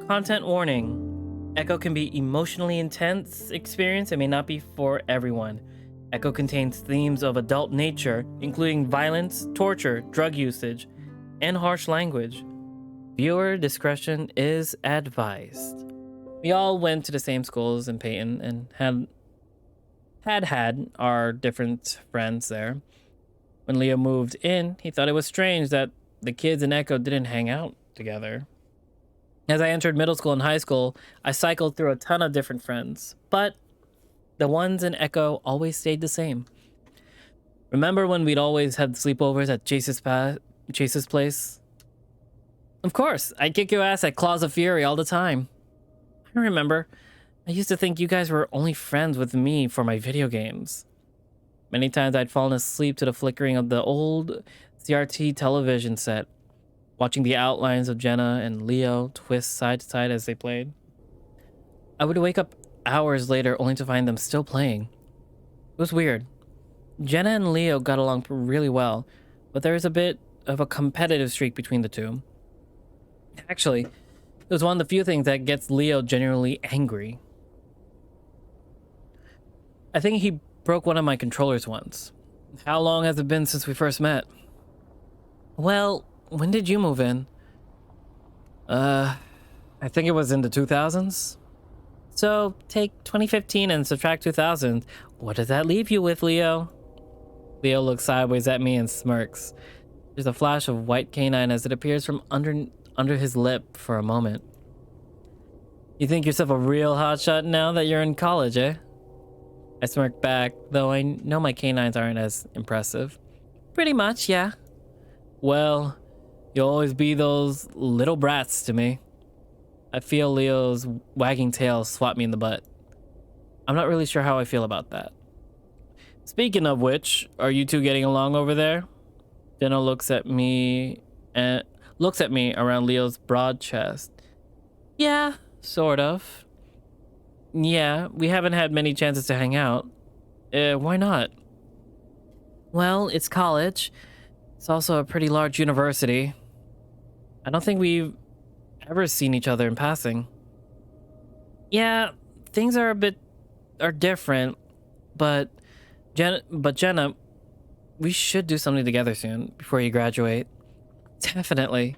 Content warning. Echo can be emotionally intense experience and may not be for everyone. Echo contains themes of adult nature, including violence, torture, drug usage, and harsh language. Viewer discretion is advised. We all went to the same schools in Peyton and had our different friends there. When Leo moved in, he thought it was strange that the kids in Echo didn't hang out together. As I entered middle school and high school, I cycled through a ton of different friends, but the ones in Echo always stayed the same. Remember when we'd always had sleepovers at Chase's place? Of course, I'd kick your ass at Claws of Fury all the time. I remember. I used to think you guys were only friends with me for my video games. Many times I'd fallen asleep to the flickering of the old CRT television set, watching the outlines of Jenna and Leo twist side to side as they played. I would wake up hours later only to find them still playing. It was weird. Jenna and Leo got along really well, but there was a bit of a competitive streak between the two. Actually, it was one of the few things that gets Leo genuinely angry. I think he broke one of my controllers once. How long has it been since we first met? Well, when did you move in? I think it was in the 2000s. So, take 2015 and subtract 2000. What does that leave you with, Leo? Leo looks sideways at me and smirks. There's a flash of white canine as it appears from under his lip for a moment. You think yourself a real hotshot now that you're in college, eh? I smirk back, though I know my canines aren't as impressive. Pretty much, yeah. Well, you'll always be those little brats to me. I feel Leo's wagging tail swat me in the butt. I'm not really sure how I feel about that. Speaking of which, are you two getting along over there? Jenna looks at me around Leo's broad chest. Yeah, sort of. Yeah, we haven't had many chances to hang out. Why not? Well, it's college. It's also a pretty large university. I don't think we've ever seen each other in passing. Yeah, things are different, but Jenna, we should do something together soon before you graduate. Definitely.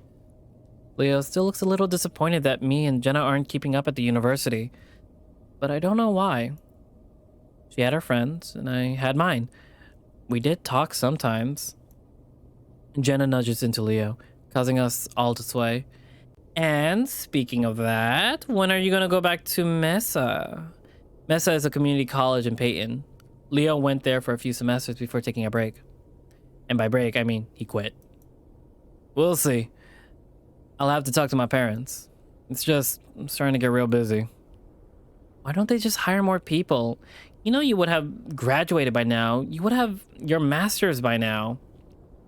Leo still looks a little disappointed that me and Jenna aren't keeping up at the university, but I don't know why. She had her friends, and I had mine. We did talk sometimes. Jenna nudges into Leo, causing us all to sway. And speaking of that, when are you going to go back to Mesa? Mesa is a community college in Peyton. Leo went there for a few semesters before taking a break. And by break, I mean he quit. We'll see. I'll have to talk to my parents. It's just, I'm starting to get real busy. Why don't they just hire more people? You know, you would have graduated by now. You would have your master's by now.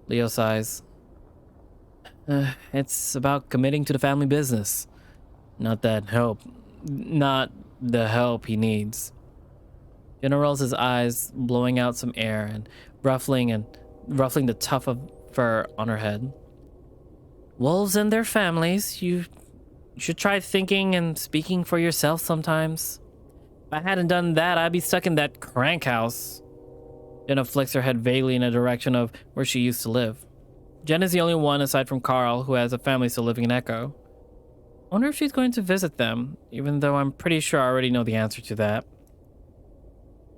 Leo sighs. It's about committing to the family business. Not the help he needs. Jenna rolls his eyes, blowing out some air and ruffling the tuft of fur on her head. Wolves and their families, you should try thinking and speaking for yourself sometimes. If I hadn't done that, I'd be stuck in that crank house. Jenna flicks her head vaguely in a direction of where she used to live. Jenna's the only one aside from Carl who has a family still living in Echo. I wonder if she's going to visit them, even though I'm pretty sure I already know the answer to that.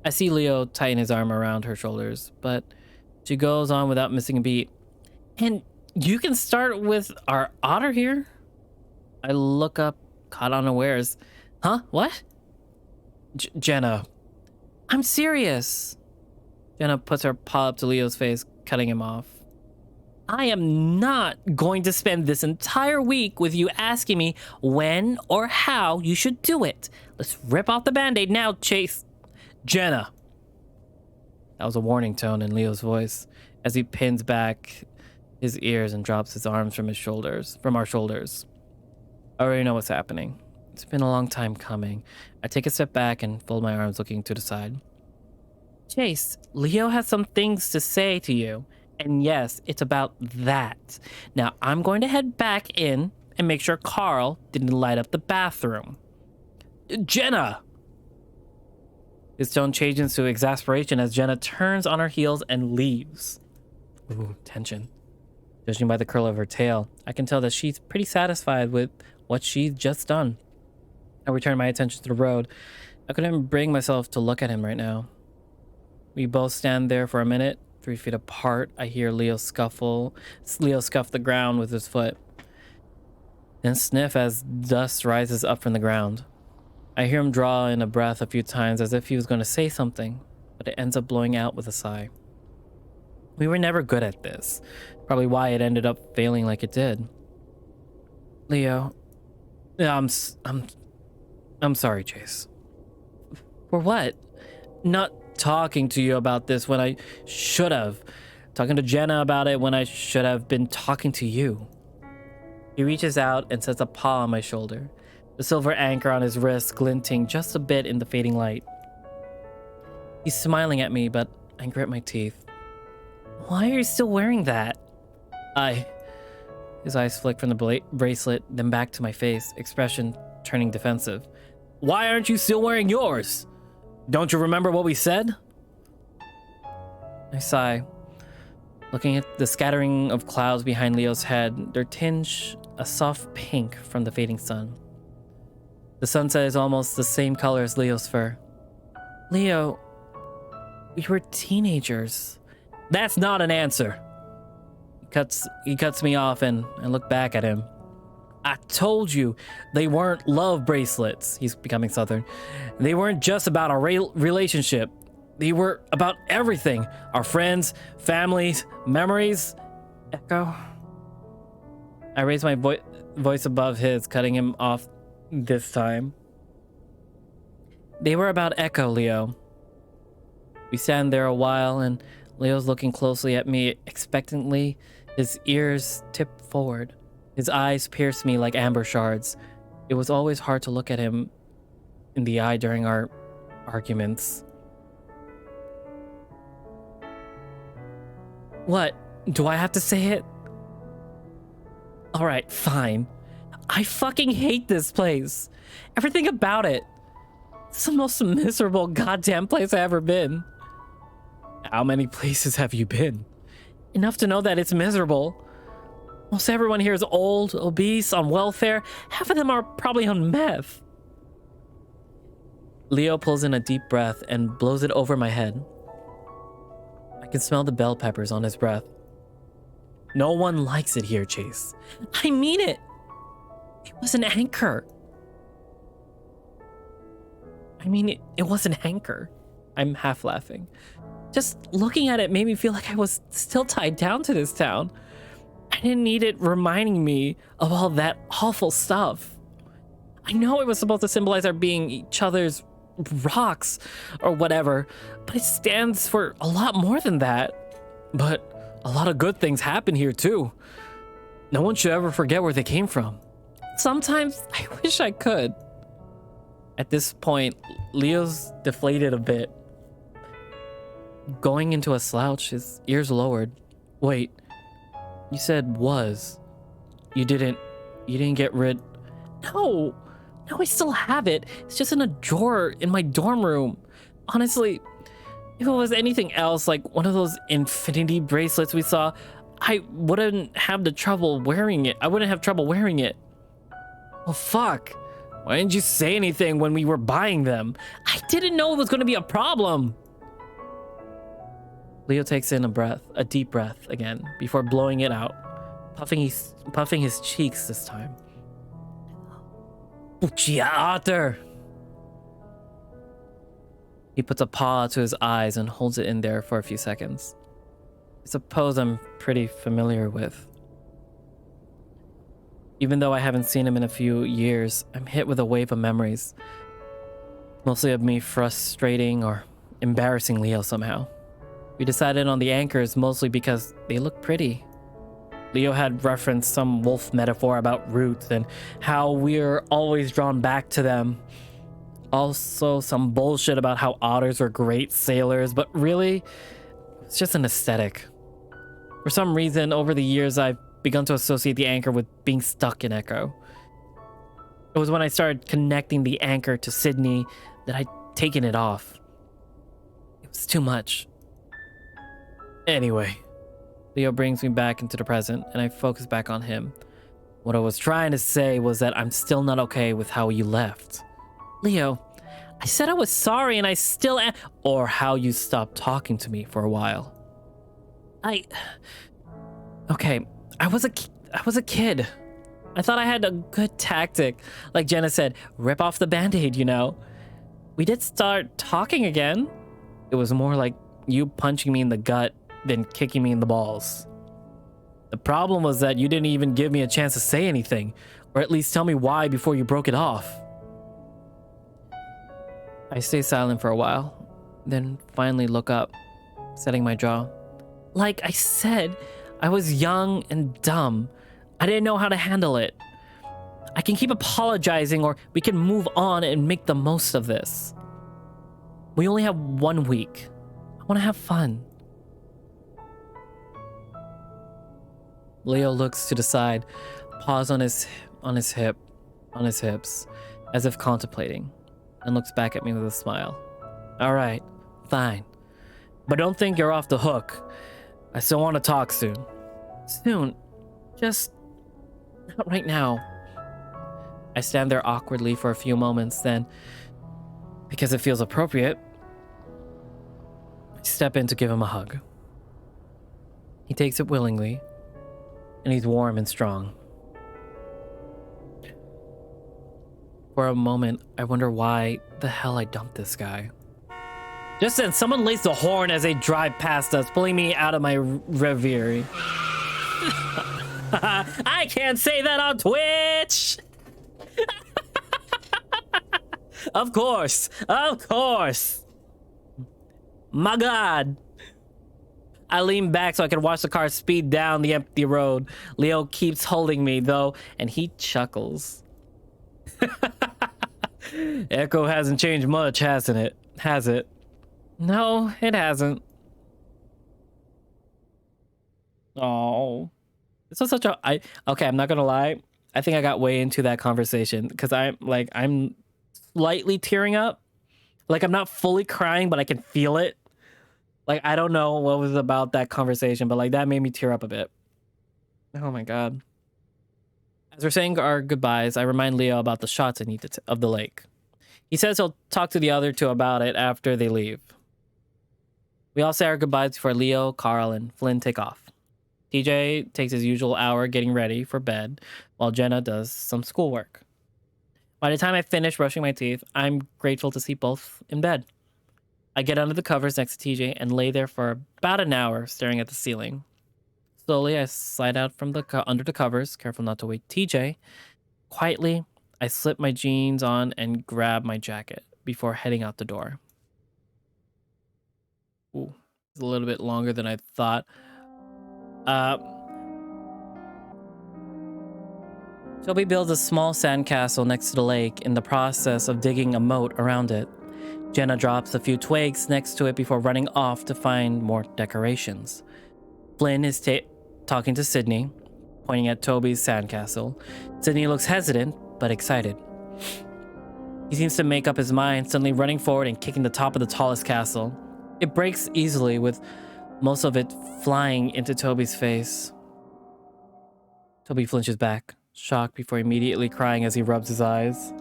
I see Leo tighten his arm around her shoulders, but she goes on without missing a beat. And you can start with our otter here? I look up, caught unawares. Huh? What? Jenna. I'm serious. Jenna puts her paw up to Leo's face, cutting him off. I am not going to spend this entire week with you asking me when or how you should do it. Let's rip off the band-aid now, Chase. Jenna. That was a warning tone in Leo's voice as he pins back his ears and drops his arms from our shoulders. I already know what's happening. It's been a long time coming. I take a step back and fold my arms, looking to the side. Chase, Leo has some things to say to you. And yes, it's about that. Now, I'm going to head back in and make sure Carl didn't light up the bathroom. Jenna! His tone changes to exasperation as Jenna turns on her heels and leaves. Ooh, tension. Judging by the curl of her tail, I can tell that she's pretty satisfied with what she's just done. I return my attention to the road. I couldn't bring myself to look at him right now. We both stand there for a minute, 3 feet apart. I hear Leo scuff the ground with his foot, then sniff as dust rises up from the ground. I hear him draw in a breath a few times as if he was going to say something, but it ends up blowing out with a sigh. We were never good at this, probably why it ended up failing like it did. Leo, I'm sorry, Chase. For what? Not talking to you about this when I should have. Talking to Jenna about it when I should have been talking to you. He reaches out and sets a paw on my shoulder, the silver anchor on his wrist glinting just a bit in the fading light. He's smiling at me, but I grit my teeth. Why are you still wearing that? His eyes flick from the bracelet, then back to my face, expression turning defensive. Why aren't you still wearing yours? Don't you remember what we said? I sigh, looking at the scattering of clouds behind Leo's head. Their tinge a soft pink from the fading sun. The sunset is almost the same color as Leo's fur. Leo, we were teenagers. That's not an answer. He cuts me off and I look back at him. I told you they weren't love bracelets. He's becoming southern. They weren't just about our relationship. They were about everything. Our friends, families, memories. Echo. I raise my voice above his, cutting him off this time. They were about Echo, Leo. We stand there a while and Leo's looking closely at me, expectantly. His ears tip forward. His eyes pierce me like amber shards. It was always hard to look at him in the eye during our arguments. What? Do I have to say it? Alright, fine. I fucking hate this place. Everything about it. It's the most miserable goddamn place I've ever been. How many places have you been? Enough to know that it's miserable. Most everyone here is old, obese, on welfare. Half of them are probably on meth. Leo pulls in a deep breath and blows it over my head. I can smell the bell peppers on his breath. No one likes it here, Chase. I mean it. It was an anchor. I mean, it was an anchor. I'm half laughing. Just looking at it made me feel like I was still tied down to this town. I didn't need it reminding me of all that awful stuff. I know it was supposed to symbolize our being each other's rocks or whatever, but it stands for a lot more than that. But a lot of good things happen here too. No one should ever forget where they came from. Sometimes I wish I could. At this point, Leo's deflated a bit, going into a slouch, his ears lowered. Wait, you said was. You didn't get rid. No, I still have it. It's just in a drawer in my dorm room. Honestly, if it was anything else, like one of those infinity bracelets we saw, I wouldn't have trouble wearing it. Well, fuck. Why didn't you say anything when we were buying them? I didn't know it was going to be a problem. Leo takes in a deep breath again before blowing it out, puffing his cheeks this time. Arthur! He puts a paw to his eyes and holds it in there for a few seconds. It's a pose I'm pretty familiar with. Even though I haven't seen him in a few years, I'm hit with a wave of memories. Mostly of me frustrating or embarrassing Leo somehow. We decided on the anchors mostly because they look pretty. Leo had referenced some wolf metaphor about roots and how we're always drawn back to them. Also some bullshit about how otters are great sailors, but really, it's just an aesthetic. For some reason, over the years, I've begun to associate the anchor with being stuck in Echo. It was when I started connecting the anchor to Sydney that I'd taken it off. It was too much. Anyway, Leo brings me back into the present, and I focus back on him. What I was trying to say was that I'm still not okay with how you left. Leo, I said I was sorry and I still am. Or how you stopped talking to me for a while. Okay, I was a kid. I thought I had a good tactic. Like Jenna said, rip off the band-aid, you know. We did start talking again. It was more like you punching me in the gut than kicking me in the balls. The problem was that you didn't even give me a chance to say anything, or at least tell me why before you broke it off. I stay silent for a while, then finally look up, setting my jaw. Like I said, I was young and dumb. I didn't know how to handle it. I can keep apologizing, or we can move on and make the most of this. We only have 1 week. I want to have fun. Leo looks to the side, paws on his hips, as if contemplating, and looks back at me with a smile. All right, fine. But don't think you're off the hook. I still want to talk soon. Soon? Just not right now. I stand there awkwardly for a few moments, then, because it feels appropriate, I step in to give him a hug. He takes it willingly, and he's warm and strong. For a moment, I wonder why the hell I dumped this guy. Just then, someone lays the horn as they drive past us, pulling me out of my reverie. I can't say that on Twitch! Of course! My God! I lean back so I can watch the car speed down the empty road. Leo keeps holding me, though, and he chuckles. Echo hasn't changed much, hasn't it? Has it? No, it hasn't. Oh. This was such a... Okay, I'm not gonna lie. I think I got way into that conversation because I'm slightly tearing up. Like, I'm not fully crying, but I can feel it. Like, I don't know what was about that conversation, but like that made me tear up a bit. Oh my God. As we're saying our goodbyes, I remind Leo about the shots I need of the lake. He says he'll talk to the other two about it after they leave. We all say our goodbyes before Leo, Carl, and Flynn take off. TJ takes his usual hour getting ready for bed, while Jenna does some schoolwork. By the time I finish brushing my teeth, I'm grateful to see both in bed. I get under the covers next to TJ and lay there for about an hour staring at the ceiling. Slowly, I slide out from under the covers, careful not to wake TJ. Quietly, I slip my jeans on and grab my jacket before heading out the door. Ooh, it's a little bit longer than I thought. Toby builds a small sandcastle next to the lake in the process of digging a moat around it. Jenna drops a few twigs next to it before running off to find more decorations. Flynn is talking to Sydney, pointing at Toby's sandcastle. Sydney looks hesitant, but excited. He seems to make up his mind, suddenly running forward and kicking the top of the tallest castle. It breaks easily, with most of it flying into Toby's face. Toby flinches back, shocked before immediately crying as he rubs his eyes.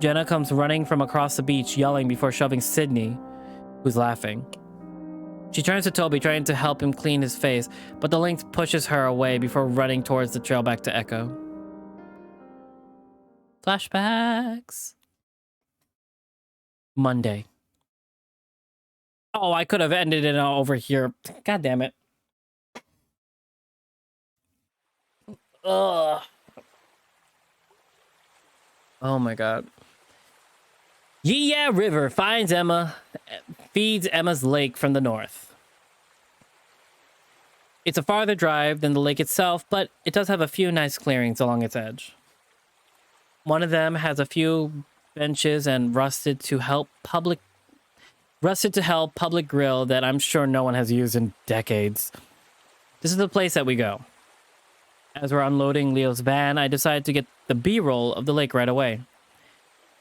Jenna comes running from across the beach, yelling before shoving Sydney, who's laughing. She turns to Toby, trying to help him clean his face, but the lynx pushes her away before running towards the trail back to Echo. Flashbacks. Monday. Oh, I could have ended it over here. God damn it. Ugh. Oh my God. Yeah River feeds Emma's lake from the north. It's a farther drive than the lake itself, but it does have a few nice clearings along its edge. One of them has a few benches and rusted to help public grill that I'm sure no one has used in decades. This is the place that we go. As we're unloading Leo's van, I decided to get the B-roll of the lake right away.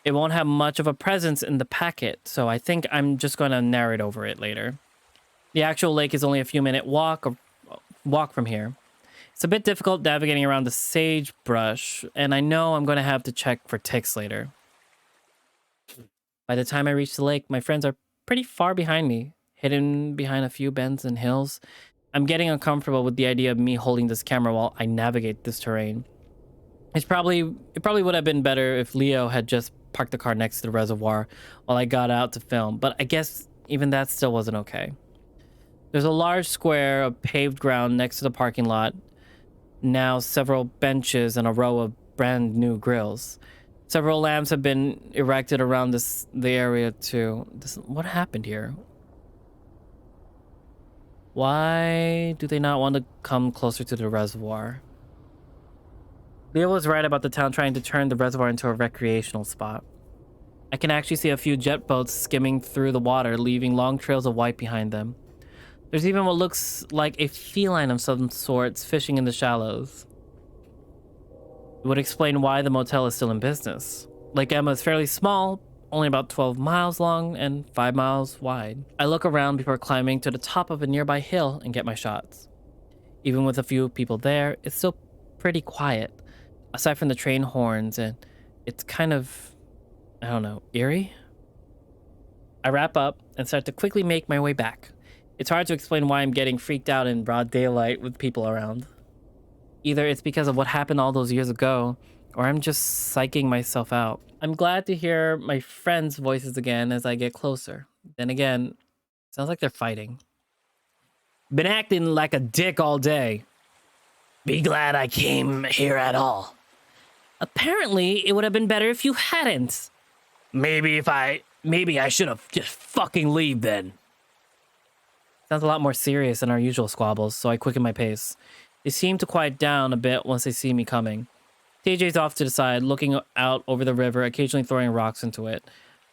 It won't have much of a presence in the packet, so I think I'm just going to narrate over it later. The actual lake is only a few minute walk from here. It's a bit difficult navigating around the sagebrush, and I know I'm going to have to check for ticks later. By the time I reach the lake, my friends are pretty far behind me, hidden behind a few bends and hills. I'm getting uncomfortable with the idea of me holding this camera while I navigate this terrain. It probably would have been better if Leo had just parked the car next to the reservoir while I got out to film, but I guess even that still wasn't okay. There's a large square of paved ground next to the parking lot. Now several benches and a row of brand new grills. Several lamps have been erected around the area too. What happened here? Why do they not want to come closer to the reservoir? Leo was right about the town trying to turn the reservoir into a recreational spot. I can actually see a few jet boats skimming through the water, leaving long trails of white behind them. There's even what looks like a feline of some sorts fishing in the shallows. It would explain why the motel is still in business. Lake Emma is fairly small, only about 12 miles long and 5 miles wide. I look around before climbing to the top of a nearby hill and get my shots. Even with a few people there, it's still pretty quiet, aside from the train horns, and it's kind of, I don't know, eerie? I wrap up and start to quickly make my way back. It's hard to explain why I'm getting freaked out in broad daylight with people around. Either it's because of what happened all those years ago, or I'm just psyching myself out. I'm glad to hear my friends' voices again as I get closer. Then again, sounds like they're fighting. Been acting like a dick all day. Be glad I came here at all. Apparently, it would have been better if you hadn't. Maybe I should have just fucking leave then. Sounds a lot more serious than our usual squabbles, so I quicken my pace. They seem to quiet down a bit once they see me coming. TJ's off to the side, looking out over the river, occasionally throwing rocks into it.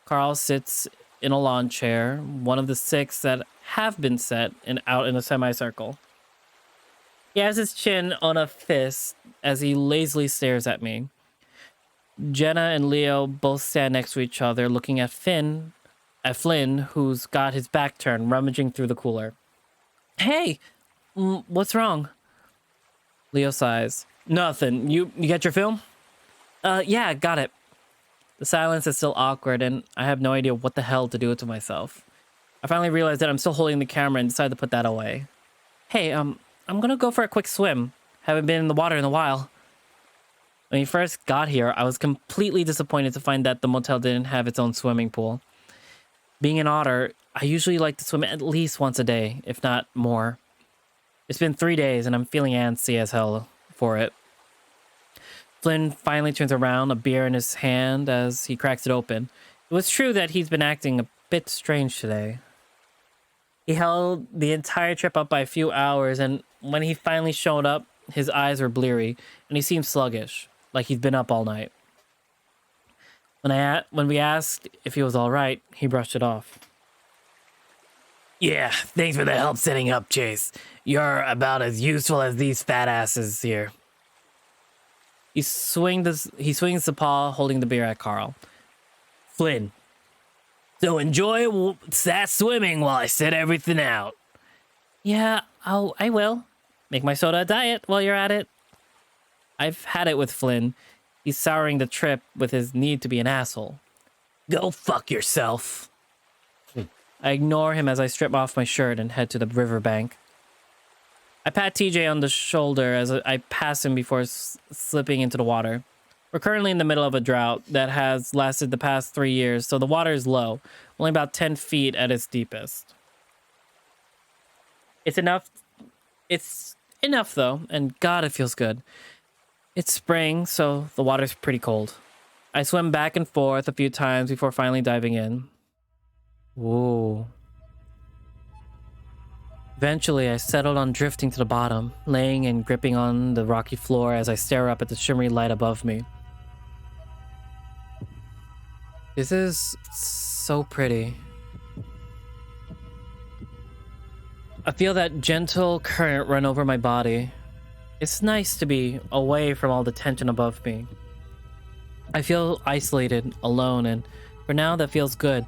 Carl sits in a lawn chair, one of the 6 that have been set and out in a semicircle. He has his chin on a fist as he lazily stares at me. Jenna and Leo both stand next to each other, looking at Flynn, who's got his back turned, rummaging through the cooler. Hey, what's wrong? Leo sighs. Nothing. You get your film? Yeah, got it. The silence is still awkward, and I have no idea what the hell to do to myself. I finally realize that I'm still holding the camera and decide to put that away. Hey, I'm gonna go for a quick swim. Haven't been in the water in a while. When we first got here, I was completely disappointed to find that the motel didn't have its own swimming pool. Being an otter, I usually like to swim at least once a day, if not more. It's been 3 days, and I'm feeling antsy as hell for it. Flynn finally turns around, a beer in his hand as he cracks it open. It was true that he's been acting a bit strange today. He held the entire trip up by a few hours, and when he finally showed up, his eyes were bleary, and he seemed sluggish, like he'd been up all night. When we asked if he was all right, he brushed it off. Yeah, thanks for the help setting up, Chase. You're about as useful as these fat asses here. He swings the paw, holding the beer at Carl. Flynn, so enjoy that swimming while I set everything out. Yeah, I will. Make my soda a diet while you're at it. I've had it with Flynn. He's souring the trip with his need to be an asshole. Go fuck yourself. I ignore him as I strip off my shirt and head to the riverbank. I pat TJ on the shoulder as I pass him before slipping into the water. We're currently in the middle of a drought that has lasted the past 3 years, so the water is low, only about 10 feet at its deepest. It's enough though, and God, it feels good. It's spring, so the water's pretty cold. I swim back and forth a few times before finally diving in. Whoa. Eventually, I settled on drifting to the bottom, laying and gripping on the rocky floor as I stare up at the shimmery light above me. This is so pretty. I feel that gentle current run over my body. It's nice to be away from all the tension above me. I feel isolated, alone, and for now that feels good.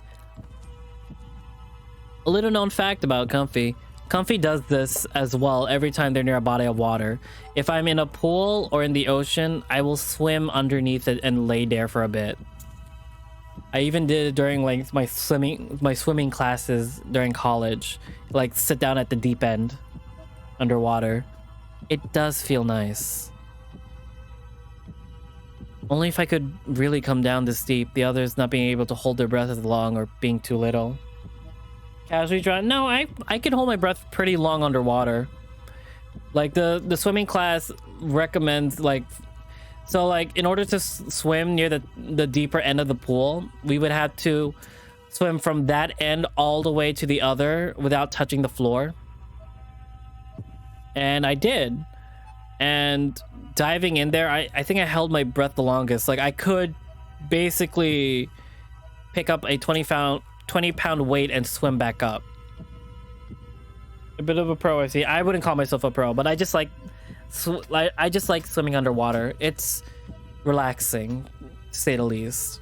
A little known fact about Comfy. Comfy does this as well every time they're near a body of water. If I'm in a pool or in the ocean, I will swim underneath it and lay there for a bit. I even did it during like my swimming classes during college. Like sit down at the deep end underwater. It does feel nice. Only if I could really come down this deep, the others not being able to hold their breath as long or being too little. Casually drawn. No, I can hold my breath pretty long underwater. Like the swimming class recommends like, so like in order to swim near the deeper end of the pool, we would have to swim from that end all the way to the other without touching the floor. And I did. And diving in there, I think I held my breath the longest. Like I could basically pick up a 20-pound weight and swim back up. A bit of a pro, I see. I wouldn't call myself a pro, but I just like swimming underwater. It's relaxing, to say the least.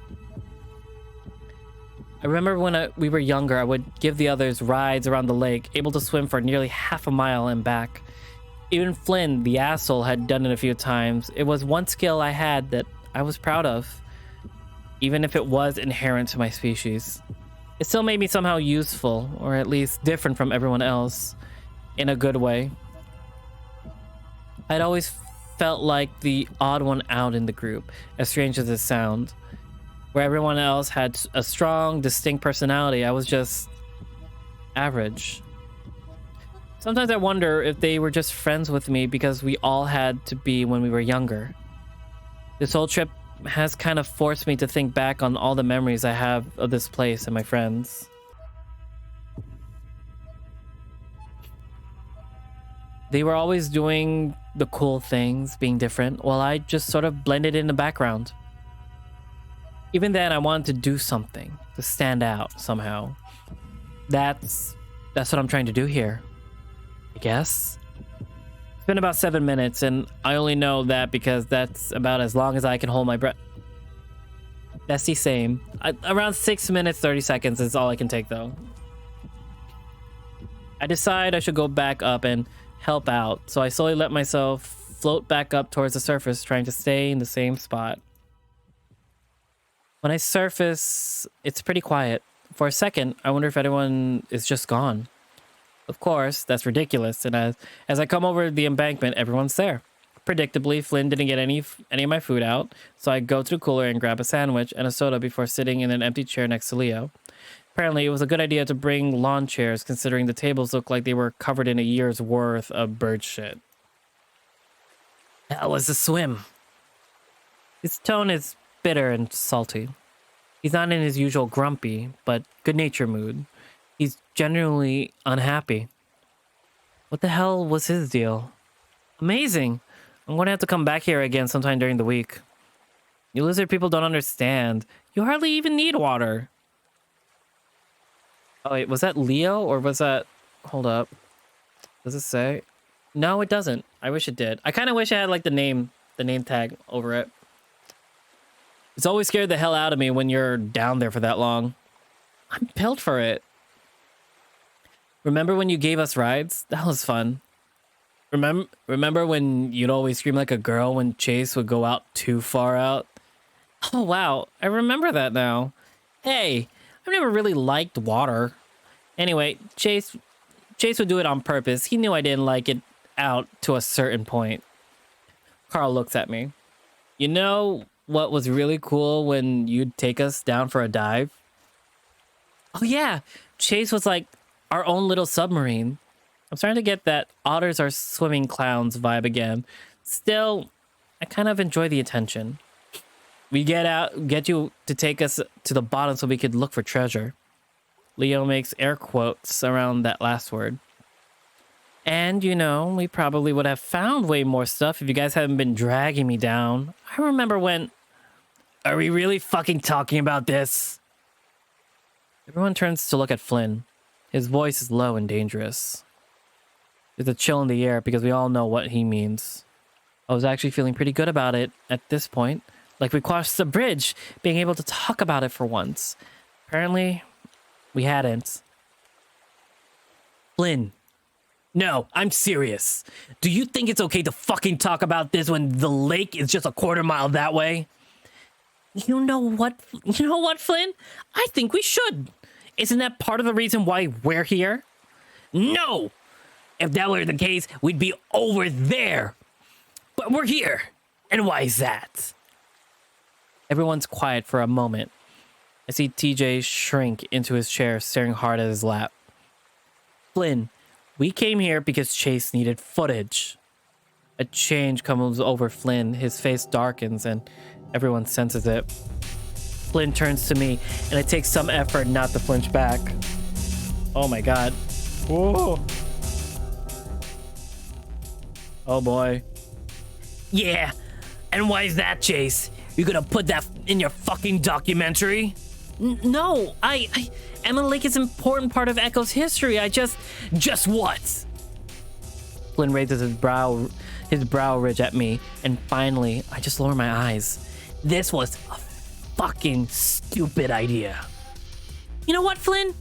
I remember when we were younger, I would give the others rides around the lake, able to swim for nearly half a mile and back. Even Flynn, the asshole, had done it a few times. It was one skill I had that I was proud of, even if it was inherent to my species. It still made me somehow useful, or at least different from everyone else, in a good way. I'd always felt like the odd one out in the group, as strange as it sounds. Where everyone else had a strong, distinct personality, I was just average. Sometimes I wonder if they were just friends with me because we all had to be when we were younger. This whole trip has kind of forced me to think back on all the memories I have of this place and my friends. They were always doing the cool things, being different, while I just sort of blended in the background. Even then, I wanted to do something, to stand out somehow. That's what I'm trying to do here, I guess. It's been about 7 minutes, and I only know that because that's about as long as I can hold my breath. That's the same. Around 6 minutes, 30 seconds is all I can take, though. I decide I should go back up and help out, so I slowly let myself float back up towards the surface, trying to stay in the same spot. When I surface, it's pretty quiet. For a second, I wonder if anyone is just gone. Of course, that's ridiculous, and as I come over the embankment, everyone's there. Predictably, Flynn didn't get any of my food out, so I go to the cooler and grab a sandwich and a soda before sitting in an empty chair next to Leo. Apparently, it was a good idea to bring lawn chairs, considering the tables looked like they were covered in a year's worth of bird shit. That was a swim. His tone is bitter and salty. He's not in his usual grumpy, but good-natured mood. He's genuinely unhappy. What the hell was his deal? Amazing. I'm going to have to come back here again sometime during the week. You lizard people don't understand. You hardly even need water. Oh wait, was that Leo or was that... Hold up. Does it say? No, it doesn't. I wish it did. I kind of wish I had like the name tag over it. It's always scared the hell out of me when you're down there for that long. I'm built for it. Remember when you gave us rides? That was fun. Remember when you'd always scream like a girl when Chase would go out too far out? Oh wow, I remember that now. Hey, I've never really liked water. Anyway, Chase would do it on purpose. He knew I didn't like it out to a certain point. Carl looks at me. You know what was really cool when you'd take us down for a dive? Oh yeah, Chase was like our own little submarine. I'm starting to get that otters are swimming clowns vibe again. Still, I kind of enjoy the attention. We get you to take us to the bottom so we could look for treasure. Leo makes air quotes around that last word. And, you know, we probably would have found way more stuff if you guys hadn't been dragging me down. I remember when... Are we really fucking talking about this? Everyone turns to look at Flynn. His voice is low and dangerous. There's a chill in the air because we all know what he means. I was actually feeling pretty good about it at this point. Like we crossed the bridge, being able to talk about it for once. Apparently, we hadn't. Flynn. No, I'm serious. Do you think it's okay to fucking talk about this when the lake is just a quarter mile that way? You know what, Flynn? I think we should. Isn't that part of the reason why we're here? No! If that were the case, we'd be over there. But we're here. And why is that? Everyone's quiet for a moment. I see TJ shrink into his chair, staring hard at his lap. Flynn, we came here because Chase needed footage. A change comes over Flynn. His face darkens and everyone senses it. Flynn turns to me and it takes some effort not to flinch back. Oh my god. Whoa. Oh boy. Yeah. And why is that, Chase? You gonna put that in your fucking documentary? No, Emma Lake is an important part of Echo's history. Just what? Flynn raises his brow ridge at me, and finally, I just lower my eyes. This was a fucking stupid idea. You know what, Flynn?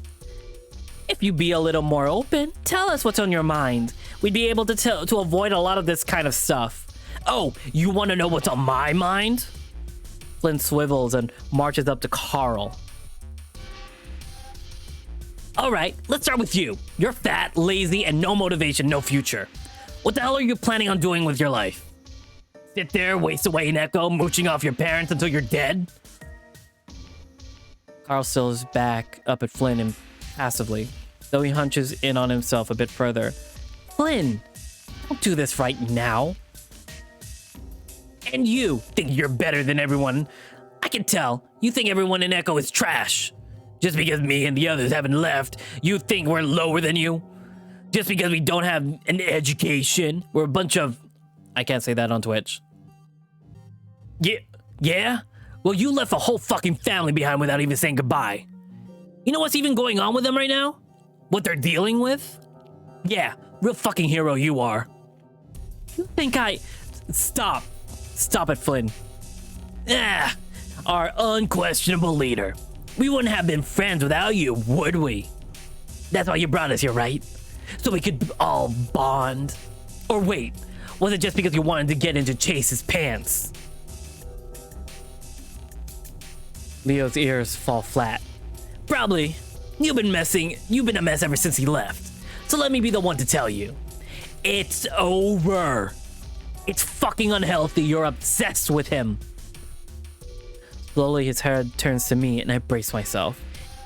If you be a little more open, tell us what's on your mind. We'd be able to avoid a lot of this kind of stuff. Oh, you want to know what's on my mind? Flynn swivels and marches up to Carl. All right, let's start with you. You're fat, lazy, and no motivation, no future. What the hell are you planning on doing with your life? Sit there, waste away in Echo, mooching off your parents until you're dead? Carl stills back up at Flynn impassively, though he hunches in on himself a bit further. Flynn, don't do this right now. And you think you're better than everyone. I can tell. You think everyone in Echo is trash. Just because me and the others haven't left, you think we're lower than you? Just because we don't have an education, we're a bunch of... I can't say that on Twitch. Yeah? Well, you left a whole fucking family behind without even saying goodbye. You know what's even going on with them right now? What they're dealing with? Yeah, real fucking hero you are. You think I... Stop it, Flynn. Our unquestionable leader. We wouldn't have been friends without you, would we? That's why you brought us here, right? So we could all bond. Or wait, was it just because you wanted to get into Chase's pants? Leo's ears fall flat. Probably. You've been a mess ever since he left. So let me be the one to tell you. It's over. It's fucking unhealthy. You're obsessed with him. Slowly, his head turns to me, and I brace myself.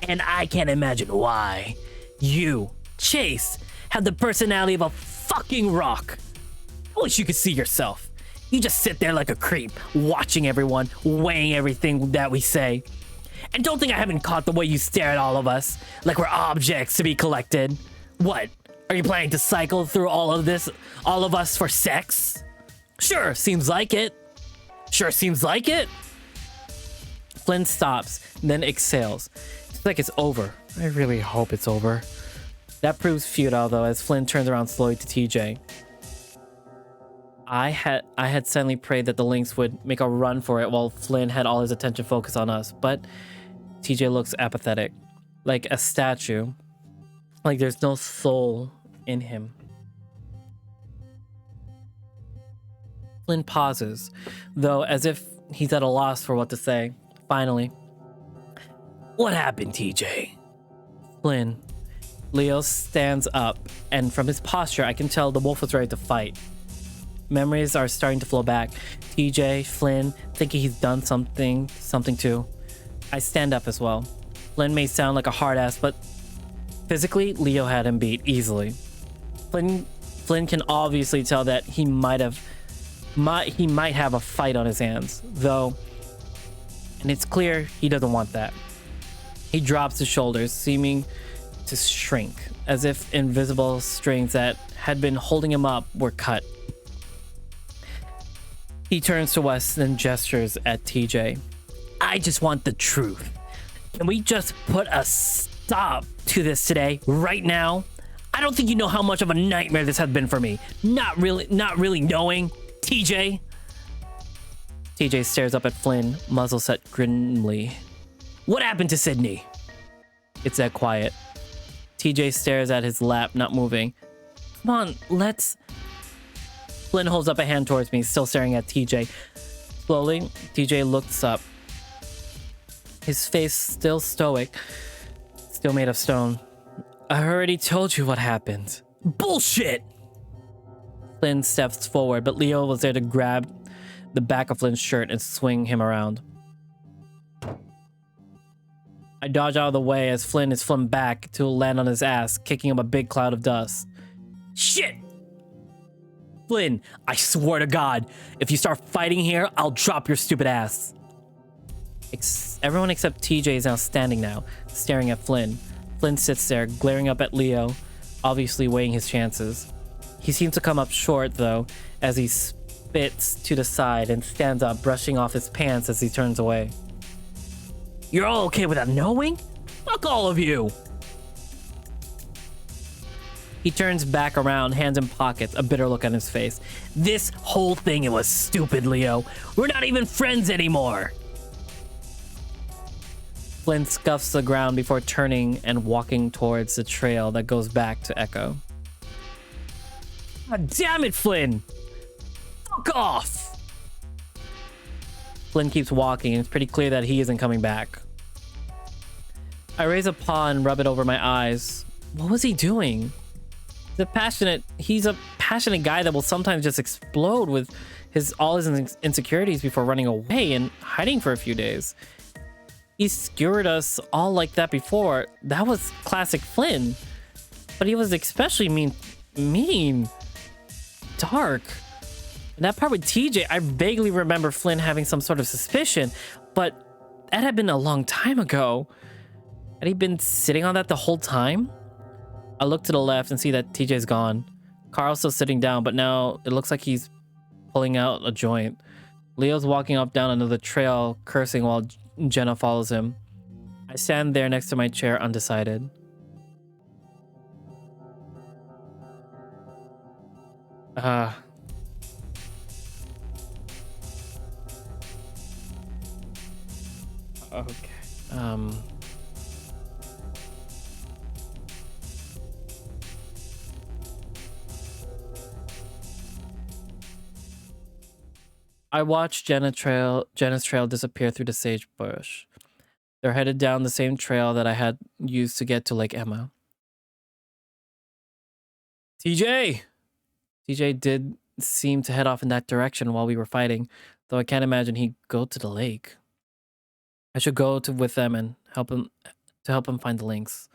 And I can't imagine why. You, Chase, have the personality of a fucking rock. I wish you could see yourself. You just sit there like a creep, watching everyone, weighing everything that we say. And don't think I haven't caught the way you stare at all of us, like we're objects to be collected. What? Are you planning to cycle through all of us for sex? Sure, seems like it. Flynn stops, then exhales. It's like it's over. I really hope it's over. That proves futile, though, as Flynn turns around slowly to TJ. I had suddenly prayed that the Lynx would make a run for it while Flynn had all his attention focused on us, but TJ looks apathetic, like a statue, like there's no soul in him. Flynn pauses, though, as if he's at a loss for what to say. Finally, what happened, TJ? Flynn. Leo stands up, and from his posture, I can tell the wolf was ready to fight. Memories are starting to flow back. TJ, Flynn, thinking he's done something too. I stand up as well. Flynn may sound like a hard ass, but physically, Leo had him beat easily. Flynn can obviously tell that he might have a fight on his hands, though. And it's clear he doesn't want that. He drops his shoulders, seeming to shrink, as if invisible strings that had been holding him up were cut. He turns to us, then gestures at TJ. I just want the truth. Can we just put a stop to this today, right now? I don't think you know how much of a nightmare this has been for me. Not really knowing. TJ? TJ stares up at Flynn, muzzle set grimly. What happened to Sydney? It's that quiet. TJ stares at his lap, not moving. Come on, let's... Flynn holds up a hand towards me, still staring at TJ. Slowly, TJ looks up. His face still stoic, still made of stone. I already told you what happened. Bullshit! Flynn steps forward, but Leo was there to grab the back of Flynn's shirt and swing him around. I dodge out of the way as Flynn is flung back to land on his ass, kicking up a big cloud of dust. Shit! Flynn, I swear to God, if you start fighting here, I'll drop your stupid ass. Everyone except TJ is now standing now, staring at Flynn. Flynn sits there, glaring up at Leo, obviously weighing his chances. He seems to come up short, though, as he spits to the side and stands up, brushing off his pants as he turns away. You're all okay without knowing? Fuck all of you! He turns back around, hands in pockets, a bitter look on his face. This whole thing, it was stupid, Leo. We're not even friends anymore! Flynn scuffs the ground before turning and walking towards the trail that goes back to Echo. God damn it, Flynn! Fuck off! Flynn keeps walking, and it's pretty clear that he isn't coming back. I raise a paw and rub it over my eyes. What was he doing? He's a passionate guy that will sometimes just explode with all his insecurities before running away and hiding for a few days. He skewered us all like that before. That was classic Flynn. But he was especially mean. Dark. And that part with TJ, I vaguely remember Flynn having some sort of suspicion, but that had been a long time ago. Had he been sitting on that the whole time? I look to the left and see that TJ's gone. Carl's still sitting down, but now it looks like he's pulling out a joint. Leo's walking up down another trail, cursing while Jenna follows him. I stand there next to my chair, undecided. Okay. I watched Jenna's trail disappear through the sagebush. They're headed down the same trail that I had used to get to Lake Emma. TJ! TJ did seem to head off in that direction while we were fighting, though I can't imagine he'd go to the lake. I should go with them and help him find the links.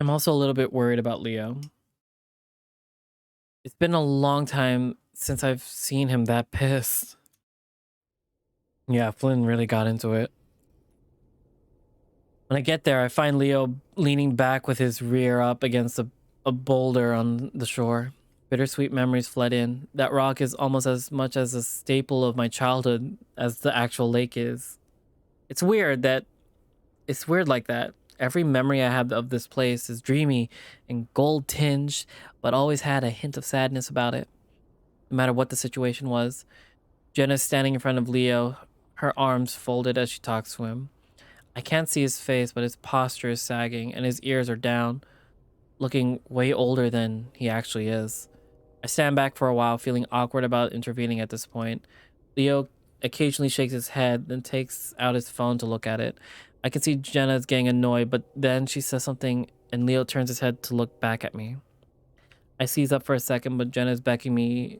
I'm also a little bit worried about Leo. It's been a long time since I've seen him that pissed. Yeah, Flynn really got into it. When I get there, I find Leo leaning back with his rear up against a boulder on the shore. Bittersweet memories flood in. That rock is almost as much as a staple of my childhood as the actual lake is. It's weird like that. Every memory I have of this place is dreamy and gold tinged, but always had a hint of sadness about it. No matter what the situation was. Jenna's standing in front of Leo, her arms folded as she talks to him. I can't see his face, but his posture is sagging and his ears are down, looking way older than he actually is. I stand back for a while, feeling awkward about intervening at this point. Leo occasionally shakes his head, then takes out his phone to look at it. I can see Jenna's getting annoyed, but then she says something and Leo turns his head to look back at me. I seize up for a second, but Jenna's beckoning me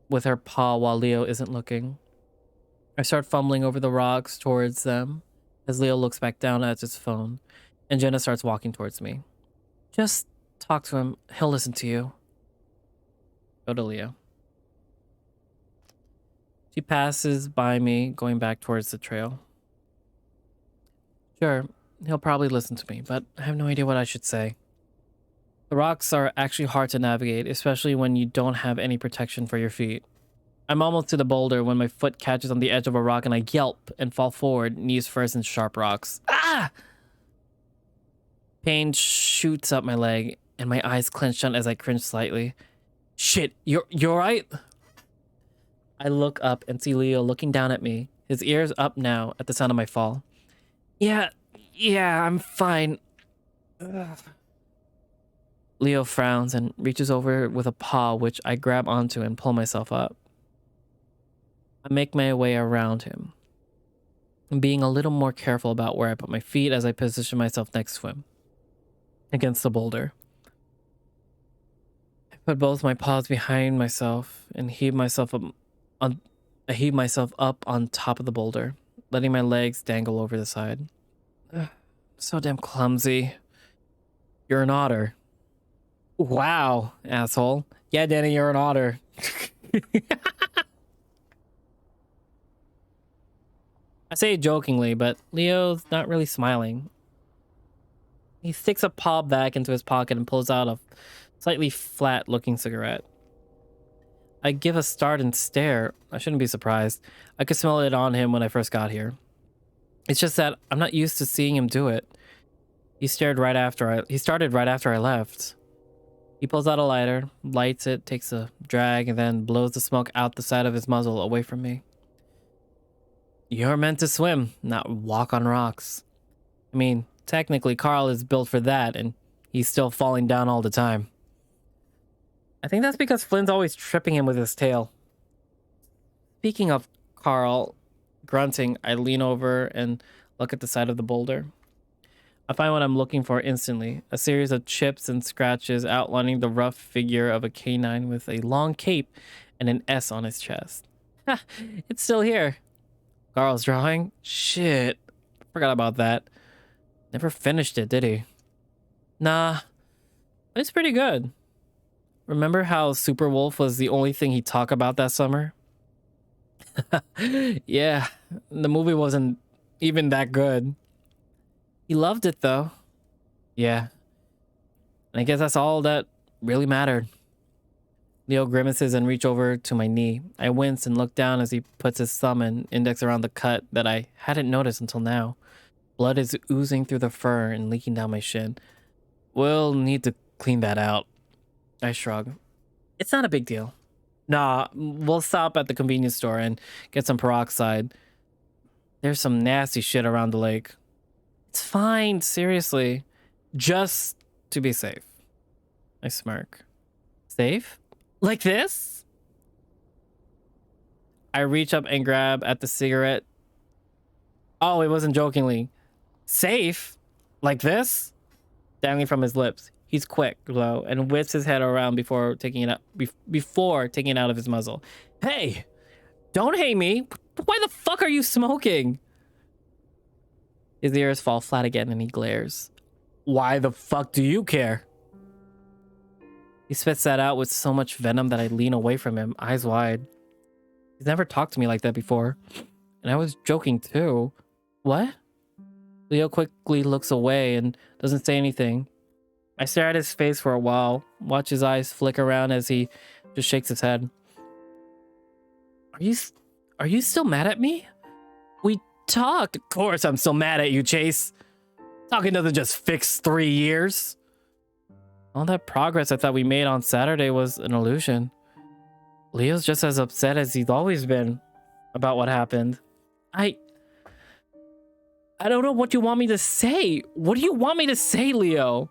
with her paw while Leo isn't looking. I start fumbling over the rocks towards them as Leo looks back down at his phone, and Jenna starts walking towards me. Just talk to him. He'll listen to you. Go to Leo. She passes by me, going back towards the trail. Sure, he'll probably listen to me, but I have no idea what I should say. The rocks are actually hard to navigate, especially when you don't have any protection for your feet. I'm almost to the boulder when my foot catches on the edge of a rock and I yelp and fall forward, knees first in sharp rocks. Ah! Pain shoots up my leg and my eyes clench shut as I cringe slightly. Shit, you're right? I look up and see Leo looking down at me, his ears up now at the sound of my fall. Yeah, I'm fine. Ugh. Leo frowns and reaches over with a paw, which I grab onto and pull myself up. I make my way around him, being a little more careful about where I put my feet as I position myself next to him, against the boulder. I put both my paws behind myself and heave myself up on top of the boulder, letting my legs dangle over the side. Ugh, so damn clumsy. You're an otter. Wow, asshole. Yeah, Danny, you're an otter. I say it jokingly, but Leo's not really smiling. He sticks a paw back into his pocket and pulls out a slightly flat-looking cigarette. I give a start and stare. I shouldn't be surprised. I could smell it on him when I first got here. It's just that I'm not used to seeing him do it. He started right after I left. He pulls out a lighter, lights it, takes a drag, and then blows the smoke out the side of his muzzle away from me. You're meant to swim, not walk on rocks. I mean, technically Carl is built for that, and he's still falling down all the time. I think that's because Flynn's always tripping him with his tail. Speaking of Carl, grunting, I lean over and look at the side of the boulder. I find what I'm looking for instantly, a series of chips and scratches outlining the rough figure of a canine with a long cape and an S on his chest. Ha! It's still here. Carl's drawing? Shit. Forgot about that. Never finished it, did he? Nah. It's pretty good. Remember how Super Wolf was the only thing he talked about that summer? Yeah, the movie wasn't even that good. He loved it though. Yeah. And I guess that's all that really mattered. Leo grimaces and reaches over to my knee. I wince and look down as he puts his thumb and index around the cut that I hadn't noticed until now. Blood is oozing through the fur and leaking down my shin. We'll need to clean that out. I shrug. It's not a big deal. Nah, we'll stop at the convenience store and get some peroxide. There's some nasty shit around the lake. It's fine, seriously. Just to be safe. I smirk. Safe? Like this? I reach up and grab at the cigarette. Oh, it wasn't jokingly. Safe? Like this? Dangling from his lips. He's quick, though, and whips his head around before taking it out of his muzzle. Hey! Don't hate me! Why the fuck are you smoking? His ears fall flat again and he glares. Why the fuck do you care? He spits that out with so much venom that I lean away from him, eyes wide. He's never talked to me like that before. And I was joking too. What? Leo quickly looks away and doesn't say anything. I stare at his face for a while, watch his eyes flick around as he just shakes his head. Are you still mad at me? We talked. Of course I'm still mad at you, Chase. Talking doesn't just fix 3 years. All that progress I thought we made on Saturday was an illusion. Leo's just as upset as he's always been about what happened. I don't know what you want me to say. What do you want me to say, Leo?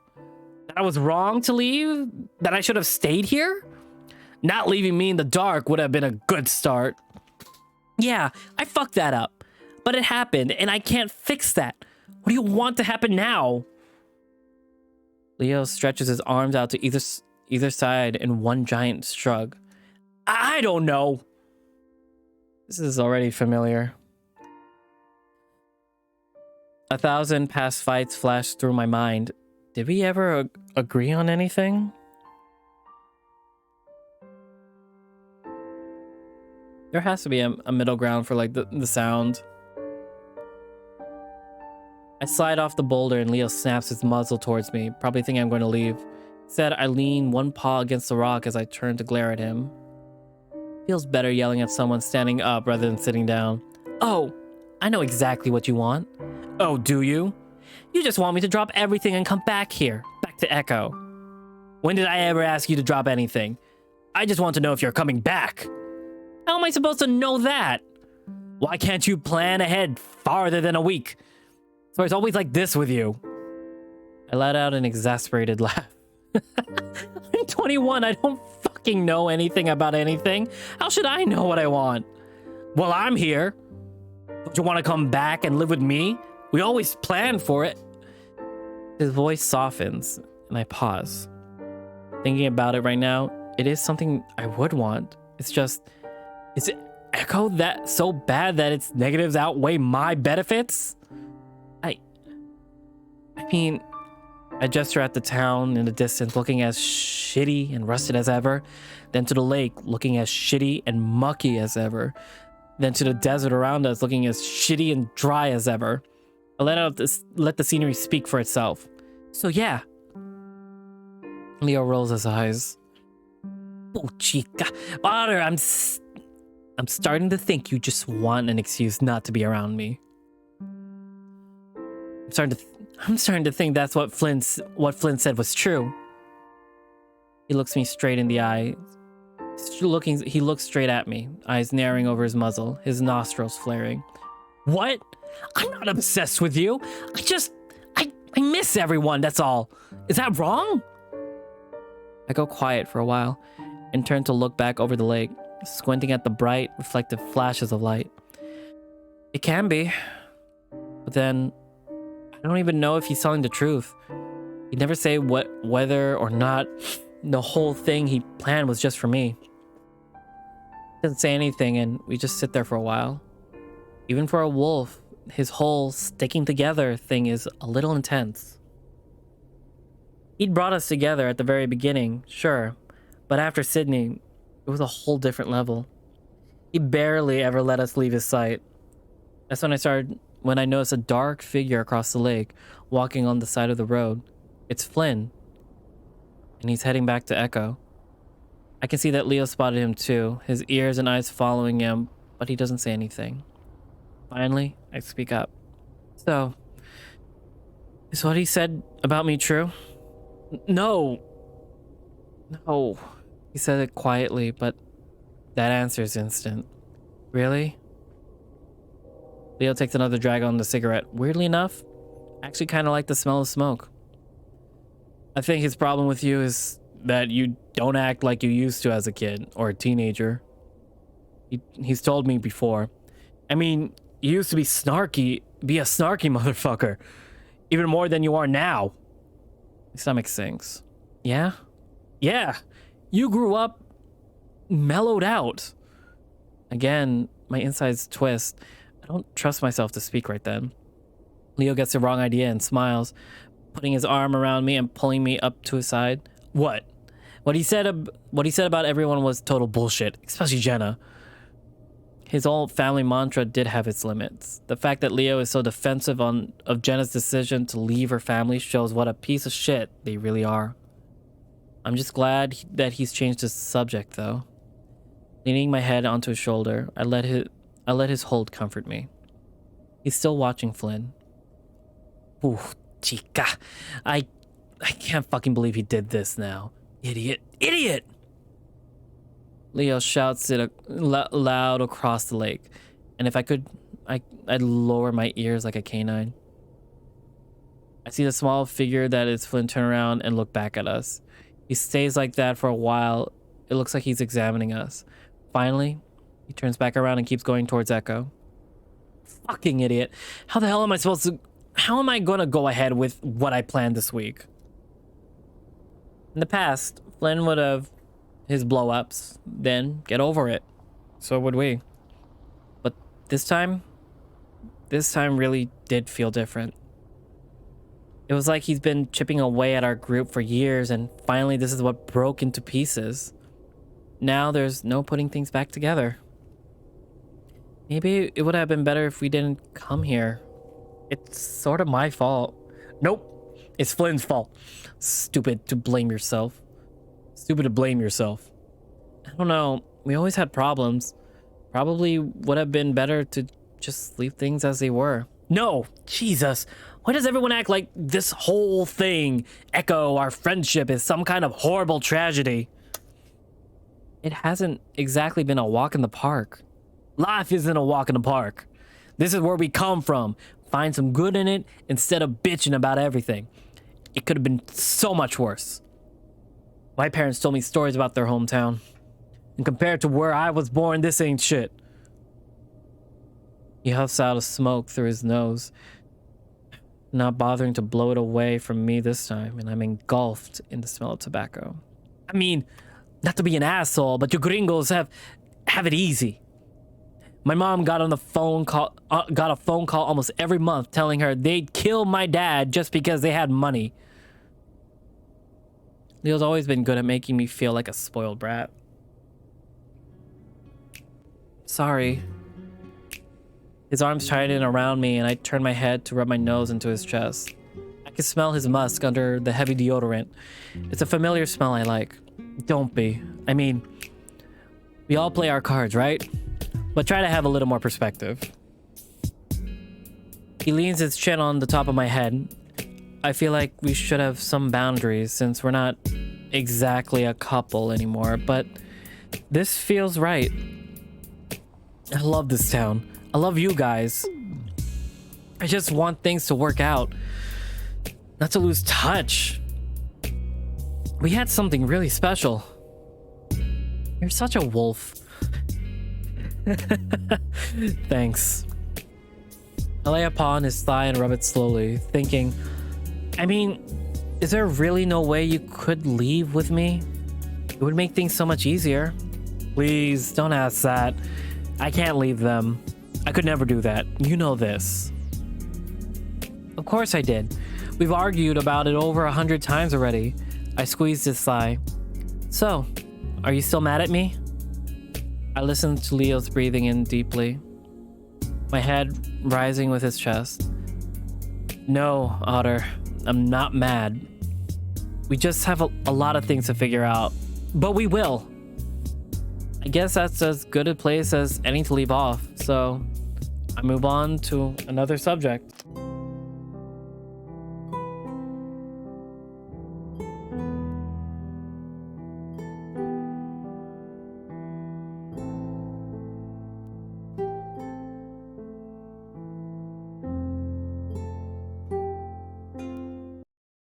That I was wrong to leave? That I should have stayed here? Not leaving me in the dark would have been a good start. Yeah, I fucked that up. But it happened, and I can't fix that. What do you want to happen now? Leo stretches his arms out to either side in one giant shrug. I don't know. This is already familiar. 1,000 past fights flashed through my mind. Did we ever agree on anything? There has to be a middle ground for like the sound. I slide off the boulder and Leo snaps his muzzle towards me, probably thinking I'm going to leave. Instead, I lean one paw against the rock as I turn to glare at him. Feels better yelling at someone standing up rather than sitting down. Oh, I know exactly what you want. Oh, do you? You just want me to drop everything and come back here, back to Echo. When did I ever ask you to drop anything? I just want to know if you're coming back. How am I supposed to know that? Why can't you plan ahead farther than a week? So it's always like this with you. I let out an exasperated laugh. I'm 21. I don't fucking know anything about anything. How should I know what I want? Well, I'm here. Don't you want to come back and live with me? We always planned for it. His voice softens, and I pause. Thinking about it right now, it is something I would want. It's just, is Echo that so bad that its negatives outweigh my benefits? I mean, I gesture at the town in the distance, looking as shitty and rusted as ever. Then to the lake, looking as shitty and mucky as ever. Then to the desert around us, looking as shitty and dry as ever. I let the scenery speak for itself. So yeah. Leo rolls his eyes. Oh, chica. Otter, I'm starting to think you just want an excuse not to be around me. I'm starting to think that's what Flynn said was true. He looks me straight in the eye. He looks straight at me, eyes narrowing over his muzzle, his nostrils flaring. What? I'm not obsessed with you. I miss everyone, that's all. Is that wrong? I go quiet for a while and turn to look back over the lake, squinting at the bright, reflective flashes of light. It can be. But then, I don't even know if he's telling the truth. He'd never say whether or not the whole thing he planned was just for me. He doesn't say anything, and we just sit there for a while. Even for a wolf, his whole sticking together thing is a little intense. He'd brought us together at the very beginning, sure, but after Sydney, it was a whole different level. He barely ever let us leave his sight. That's when I noticed a dark figure across the lake, walking on the side of the road. It's Flynn, and he's heading back to Echo. I can see that Leo spotted him too, his ears and eyes following him, but he doesn't say anything. Finally, I speak up. So, is what he said about me true? No. He said it quietly, but that answer is instant. Really? Leo takes another drag on the cigarette. Weirdly enough, I actually kind of like the smell of smoke. I think his problem with you is that you don't act like you used to as a kid or a teenager. He's told me before. I mean, you used to be a snarky motherfucker. Even more than you are now. My stomach sinks. Yeah? Yeah. You grew up mellowed out. Again, my insides twist. I don't trust myself to speak right then. Leo gets the wrong idea and smiles, putting his arm around me and pulling me up to his side. What? What he said about everyone was total bullshit, especially Jenna. His old family mantra did have its limits. The fact that Leo is so defensive of Jenna's decision to leave her family shows what a piece of shit they really are. I'm just glad that he's changed his subject, though. Leaning my head onto his shoulder, I let his hold comfort me. He's still watching Flynn. Ooh, chica. I can't fucking believe he did this now. Idiot! Leo shouts it loud across the lake, and if I could, I'd lower my ears like a canine. I see the small figure that is Flynn turn around and look back at us. He stays like that for a while. It looks like he's examining us. Finally, he turns back around and keeps going towards Echo. Fucking idiot. How am I gonna go ahead with what I planned this week? In the past, Flynn would have his blow-ups, then get over it. So would we. But this time really did feel different. It was like he's been chipping away at our group for years, and finally this is what broke into pieces. Now there's no putting things back together. Maybe it would have been better if we didn't come here. It's sort of my fault. Nope, it's Flynn's fault. Stupid to blame yourself. I don't know, we always had problems. Probably would have been better to just leave things as they were. No, Jesus. Why does everyone act like this whole thing, Echo, our friendship, is some kind of horrible tragedy? It hasn't exactly been a walk in the park. Life isn't a walk in the park. This is where we come from. Find some good in it instead of bitching about everything. It could have been so much worse. My parents told me stories about their hometown. And compared to where I was born, this ain't shit. He huffs out a smoke through his nose, not bothering to blow it away from me this time, and I'm engulfed in the smell of tobacco. I mean, not to be an asshole, but you gringos have it easy. My mom got a phone call almost every month telling her they'd kill my dad just because they had money. Leo's always been good at making me feel like a spoiled brat. Sorry. His arms tighten around me and I turn my head to rub my nose into his chest. I can smell his musk under the heavy deodorant. It's a familiar smell I like. Don't be. I mean, we all play our cards, right? But try to have a little more perspective. He leans his chin on the top of my head. I feel like we should have some boundaries since we're not exactly a couple anymore, but this feels right. I love this town. I love you guys. I just want things to work out. Not to lose touch. We had something really special. You're such a wolf. Thanks. I lay upon his thigh and rub it slowly, thinking, I mean, is there really no way you could leave with me? It would make things so much easier. Please, don't ask that. I can't leave them. I could never do that. You know this. Of course I did. We've argued about it over 100 times already. I squeezed his thigh. So, are you still mad at me? I listened to Leo's breathing in deeply, my head rising with his chest. No, Otter, I'm not mad. We just have a lot of things to figure out, but we will. I guess that's as good a place as any to leave off, so I move on to another subject.